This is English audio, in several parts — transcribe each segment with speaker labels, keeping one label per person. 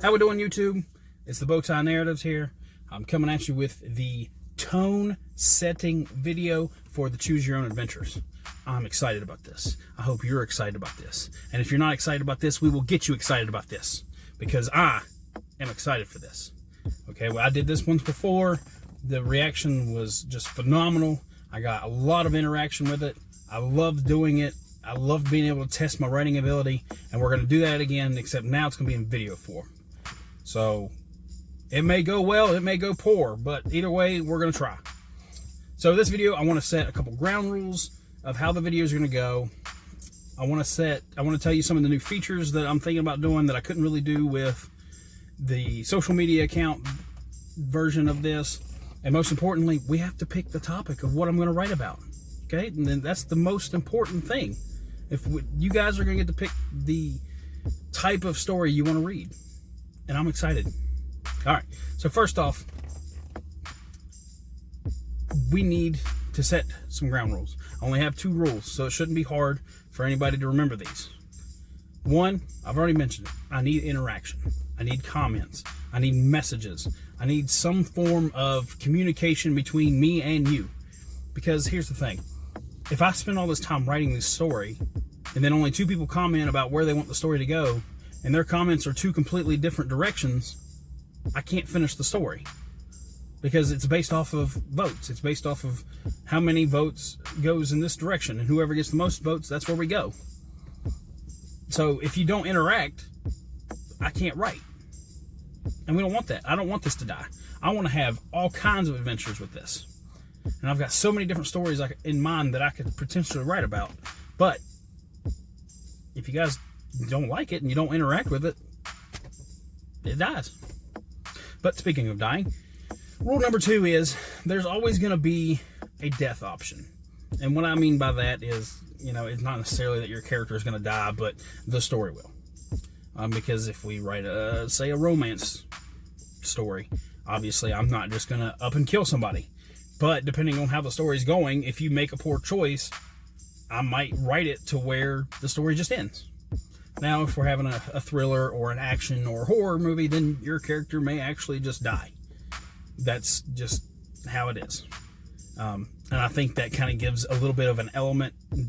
Speaker 1: How we doing, YouTube? It's the Bowtie Narratives here. I'm coming at you with the tone setting video for the Choose Your Own Adventures. I'm excited about this. I hope you're excited about this. And if you're not excited about this, we will get you excited about this, because I am excited for this. Okay, well, I did this once before. The reaction was just phenomenal. I got a lot of interaction with it. I loved doing it. I loved being able to test my writing ability, and we're going to do that again, except now it's going to be in video form. So it may go well, it may go poor, but either way, we're going to try. So this video, I want to set a couple ground rules of how the video is going to go. I want to tell you some of the new features that I'm thinking about doing that I couldn't really do with the social media account version of this. And most importantly, we have to pick the topic of what I'm going to write about. Okay, and then that's the most important thing. You guys are going to get to pick the type of story you want to read, and I'm excited. All right, so first off, we need to set some ground rules. I only have 2 rules, so it shouldn't be hard for anybody to remember these. 1, I've already mentioned it. I need interaction. I need comments. I need messages. I need some form of communication between me and you. Because here's the thing. If I spend all this time writing this story, and then only 2 people comment about where they want the story to go, and their comments are 2 completely different directions, I can't finish the story. Because it's based off of votes. It's based off of how many votes goes in this direction, and whoever gets the most votes, that's where we go. So if you don't interact, I can't write. And we don't want that. I don't want this to die. I want to have all kinds of adventures with this. And I've got so many different stories in mind that I could potentially write about. But if you guys don't like it and you don't interact with it, it dies. But speaking of dying, rule number 2 is there's always going to be a death option. And what I mean by that is, it's not necessarily that your character is going to die, but the story will. Because if we write say a romance story, obviously I'm not just going to up and kill somebody. But depending on how the story's going, if you make a poor choice, I might write it to where the story just ends. Now, if we're having a thriller or an action or horror movie, then your character may actually just die. That's just how it is. And I think that kind of gives a little bit of an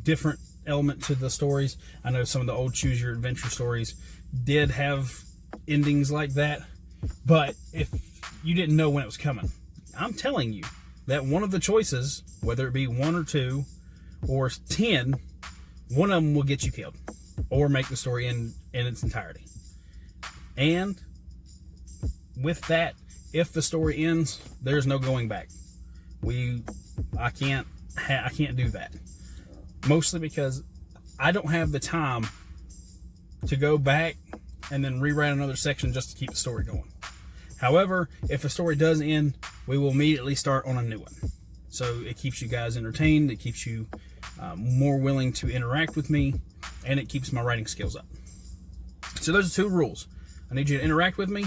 Speaker 1: different element to the stories. I know some of the old Choose Your Adventure stories did have endings like that, but if you didn't know when it was coming, I'm telling you that one of the choices, whether it be 1 or 2 or 10, one of them will get you killed or make the story in its entirety. And with that, if the story ends, there's no going back. I can't do that. Mostly because I don't have the time to go back and then rewrite another section just to keep the story going. However, if a story does end, we will immediately start on a new one. So it keeps you guys entertained, it keeps you more willing to interact with me, and it keeps my writing skills up. So those are 2 rules. I need you to interact with me,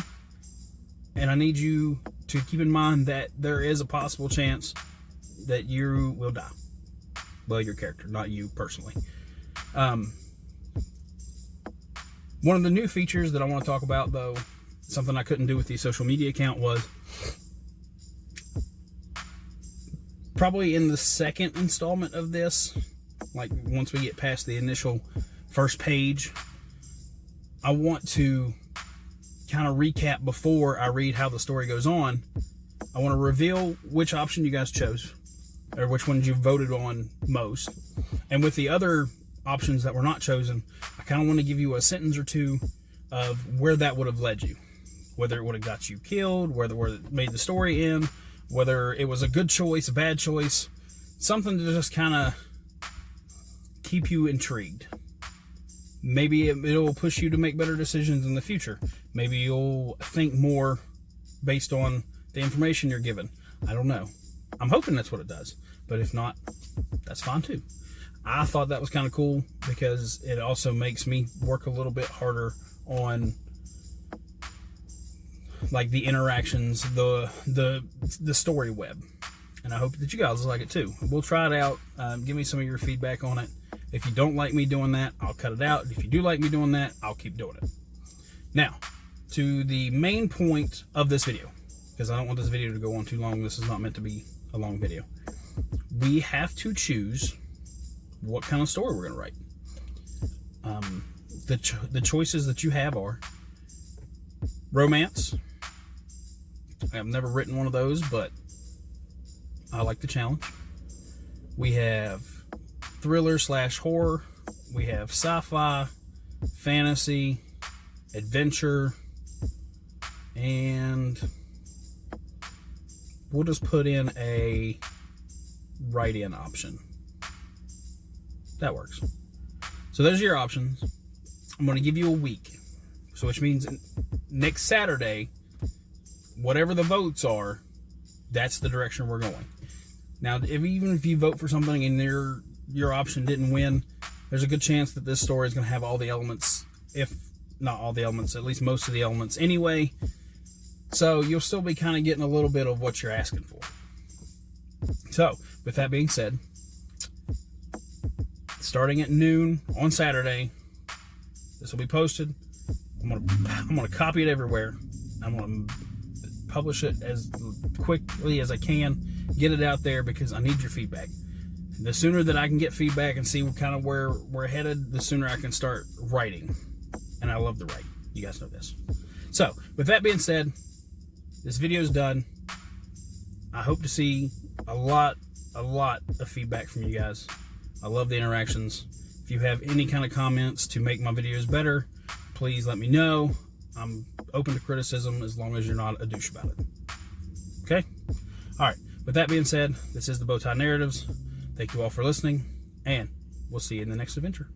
Speaker 1: and I need you to keep in mind that there is a possible chance that you will die. Well, your character, not you personally. One of the new features that I want to talk about, though, something I couldn't do with the social media account, was probably in the second installment of this, like once we get past the initial first page, I want to kind of recap before I read how the story goes on. I want to reveal which option you guys chose, or which ones you voted on most. And with the other options that were not chosen, I kind of want to give you a sentence or 2 of where that would have led you. Whether it would have got you killed, whether it made the story end, whether it was a good choice, a bad choice, something to just kind of keep you intrigued. Maybe it'll push you to make better decisions in the future. Maybe you'll think more based on the information you're given. I don't know. I'm hoping that's what it does. But if not, that's fine too. I thought that was kind of cool because it also makes me work a little bit harder on like the interactions, the story web. And I hope that you guys like it too. We'll try it out. Give me some of your feedback on it. If you don't like me doing that, I'll cut it out. If you do like me doing that, I'll keep doing it. Now, to the main point of this video, because I don't want this video to go on too long. This is not meant to be a long video. We have to choose what kind of story we're going to write. The choices that you have are romance. I've never written one of those, but I like the challenge. We have thriller / horror. We have sci-fi, fantasy, adventure, and we'll just put in a write-in option. That works. So those are your options. I'm going to give you a week. So which means next Saturday, whatever the votes are, that's the direction we're going. Now, even if you vote for something and your option didn't win, there's a good chance that this story is going to have all the elements, if not all the elements, at least most of the elements anyway. So you'll still be kind of getting a little bit of what you're asking for. So, with that being said, starting at noon on Saturday, this will be posted. I'm gonna copy it everywhere. I'm gonna publish it as quickly as I can, get it out there, because I need your feedback. The sooner that I can get feedback and see kind of where we're headed, the sooner I can start writing. And I love to write. You guys know this. So, with that being said, this video is done. I hope to see a lot of feedback from you guys. I love the interactions. If you have any kind of comments to make my videos better, please let me know. I'm open to criticism as long as you're not a douche about it. Okay? All right. With that being said, this is the Bowtie Narratives. Thank you all for listening, and we'll see you in the next adventure.